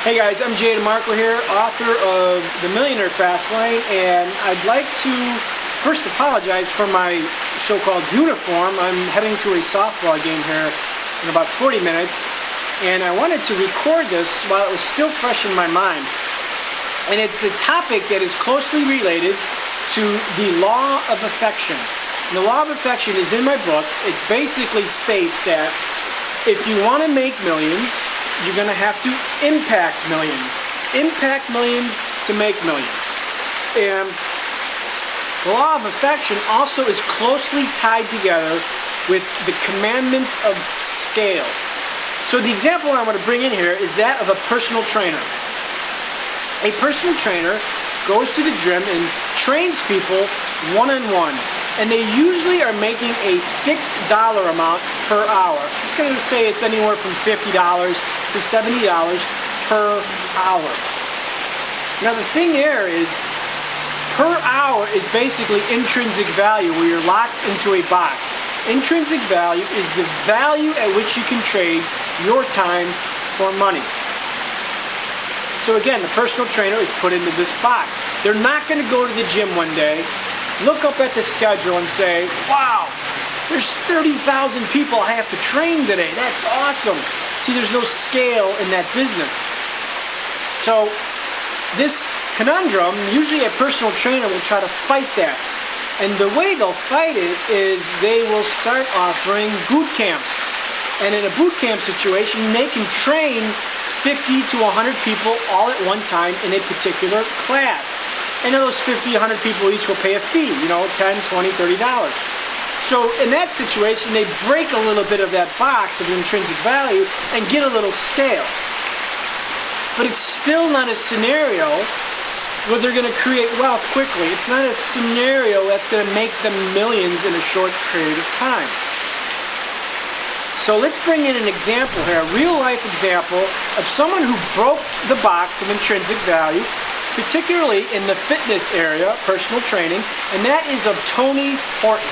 Hey guys, I'm DeMarco here, author of The Millionaire Fastlane, and I'd like to first apologize for my so-called uniform. I'm heading to a softball game here in about 40 minutes, and I wanted to record this while it was still fresh in my mind. And it's a topic that is closely related to the law of affection. And the law of affection is in my book. It basically states that if you want to make millions, you're going to have to impact millions. Impact millions to make millions. And the law of affection also is closely tied together with the commandment of scale. So the example I want to bring in here is that of a personal trainer. A personal trainer goes to the gym and trains people one-on-one. And they usually are making a fixed dollar amount per hour. I'm going to say it's anywhere from $50 to $70 per hour. Now the thing here is, per hour is basically intrinsic value, where you're locked into a box. Intrinsic value is the value at which you can trade your time for money. So again, the personal trainer is put into this box. They're not going to go to the gym one day, look up at the schedule and say, wow, there's 30,000 people I have to train today. That's awesome. See, there's no scale in that business. So this conundrum, usually a personal trainer will try to fight that. And the way they'll fight it is they will start offering boot camps. And in a boot camp situation, they can train 50 to 100 people all at one time in a particular class. And those 50, 100 people each will pay a fee, $10, $20, $30. So in that situation, they break a little bit of that box of intrinsic value and get a little scale. But it's still not a scenario where they're going to create wealth quickly. It's not a scenario that's going to make them millions in a short period of time. So let's bring in an example here, a real-life example of someone who broke the box of intrinsic value, particularly in the fitness area, personal training, and that is of Tony Horton.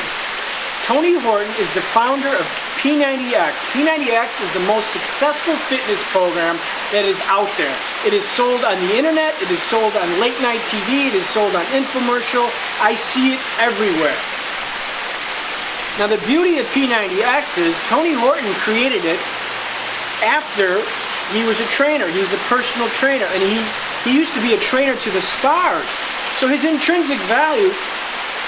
Tony Horton is the founder of P90X. P90X is the most successful fitness program that is out there. It is sold on the internet, it is sold on late night TV, it is sold on infomercial. I see it everywhere. Now the beauty of P90X is Tony Horton created it after he was a trainer. He was a personal trainer, and he used to be a trainer to the stars. So his intrinsic value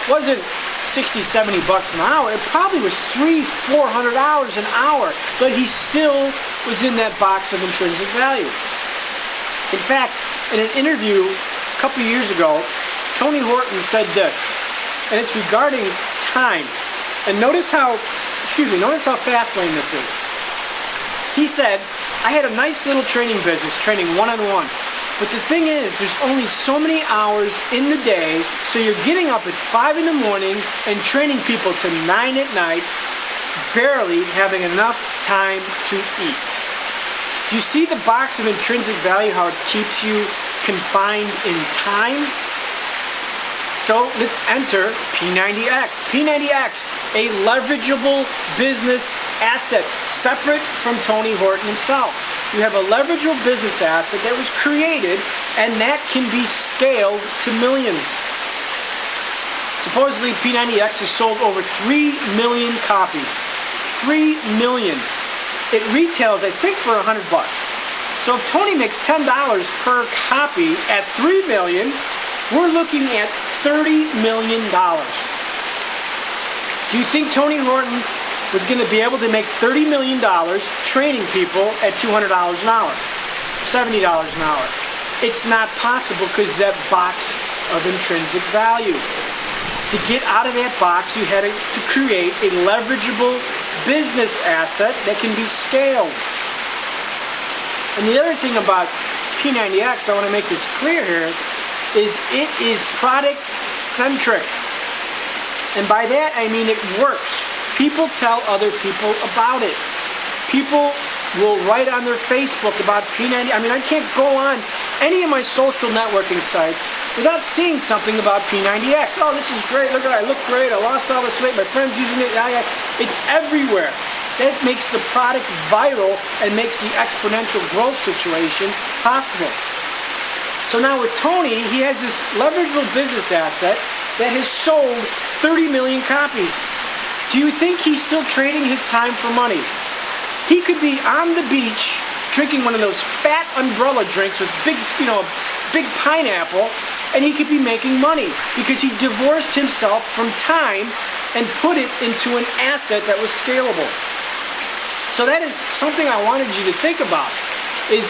wasn't 60, 70 bucks an hour. It probably was $300, $400 an hour, but he still was in that box of intrinsic value. In fact, in an interview a couple years ago, Tony Horton said this, and it's regarding time. And notice how Fastlane this is. He said, I had a nice little training business, training one-on-one. But the thing is, there's only so many hours in the day, so you're getting up at 5 in the morning and training people to 9 at night, barely having enough time to eat. Do you see the box of intrinsic value, how it keeps you confined in time? So let's enter P90X. P90X, a leverageable business asset, separate from Tony Horton himself. You have a leverageable business asset that was created, and that can be scaled to millions. Supposedly, P90X has sold over 3 million copies. 3 million. It retails, I think, for $100. So if Tony makes $10 per copy at 3 million, we're looking at $30 million. Do you think Tony Horton was going to be able to make $30 million training people at $200 an hour, $70 an hour? It's not possible because that box of intrinsic value. To get out of that box, you had to create a leverageable business asset that can be scaled. And the other thing about P90X, I want to make this clear here, is it is product-centric. And by that, I mean it works. People tell other people about it. People will write on their Facebook about P90. I mean, I can't go on any of my social networking sites without seeing something about P90X. Oh, this is great. Look at it. I look great. I lost all this weight. My friend's using it. It's everywhere. That makes the product viral and makes the exponential growth situation possible. So now with Tony, he has this leverageable business asset that has sold 30 million copies. Do you think he's still trading his time for money? He could be on the beach drinking one of those fat umbrella drinks with big, big pineapple, and he could be making money because he divorced himself from time and put it into an asset that was scalable. So that is something I wanted you to think about. Is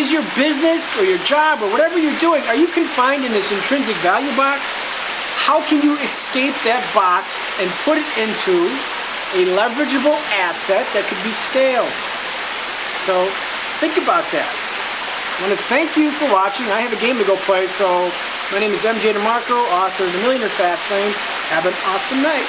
your business or your job or whatever you're doing, are you confined in this intrinsic value box? How can you escape that box and put it into a leverageable asset that could be scaled? So think about that. I want to thank you for watching. I have a game to go play, so my name is MJ DeMarco, author of The Millionaire Fastlane. Have an awesome night.